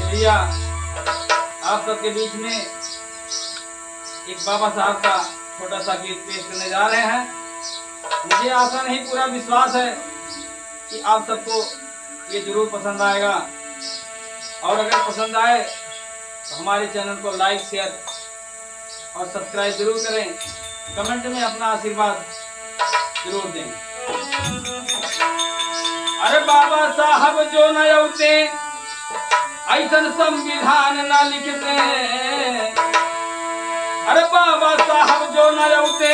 भैया आप सबके बीच में एक बाबा साहब का छोटा सा गीत पेश करने जा रहे हैं। मुझे आशा नहीं पूरा विश्वास है कि आप सबको ये जरूर पसंद आएगा, और अगर पसंद आए तो हमारे चैनल को लाइक शेयर और सब्सक्राइब जरूर करें। कमेंट में अपना आशीर्वाद जरूर दें। अरे बाबा साहब जो न औते ऐसन संविधान न लिखते, अरे बाबा साहब जो न औते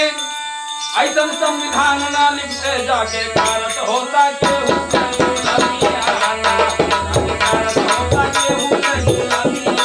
ऐसन संविधान न लिखते, जाके भारत होता केहू गुलामियाना, जाके भारत होता केहू गुलामियाना।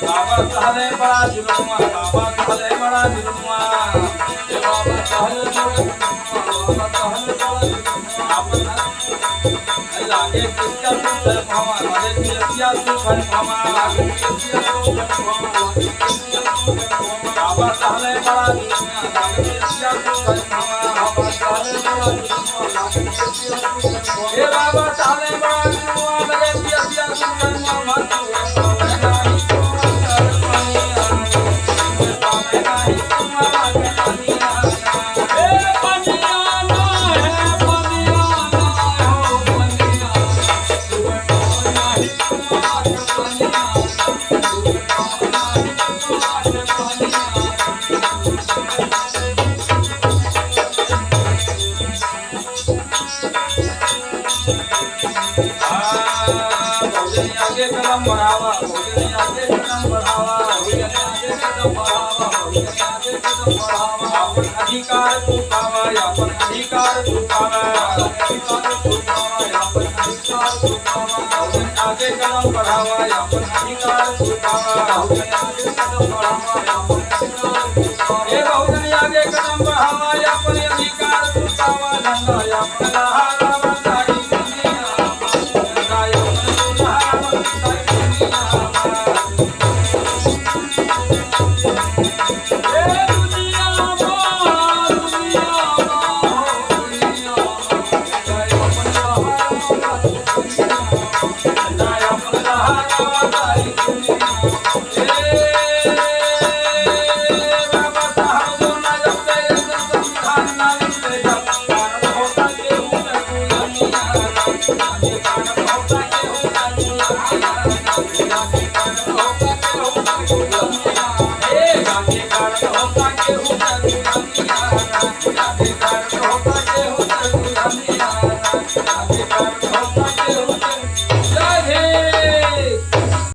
बाबा साहब बड़ा जुलुमा, बाबा साले बड़ा जुलुमा, बाबा साले लागे किसका सुपर भावा, लागे किसका सुपर भावा, लागे किसका सुपर भावा, बाबा साले बड़ा जुलुमा, लागे किसका सुपर भावा, बाबा साले बड़ा जुलुमा, लागे किसका सुपर भावा, हे बाबा साले बड़ा जुलुमा, लागे किसका सुपर भावा। आगे कदम बढ़ावा, आगे कदम बढ़ावा, कदम बढ़ावा, अपन अधिकार तू पावा, अपन अधिकार तू पावा, अपन अधिकार तू पावा, आगे कदम बढ़ावा, अपन अधिकार तू पावा, आगे कदम बढ़ावा, अपन अधिकार तू पावा, हे बहुजन आगे कदम बढ़ावा, अपन अधिकार तू पावा, धंधा अपना होता के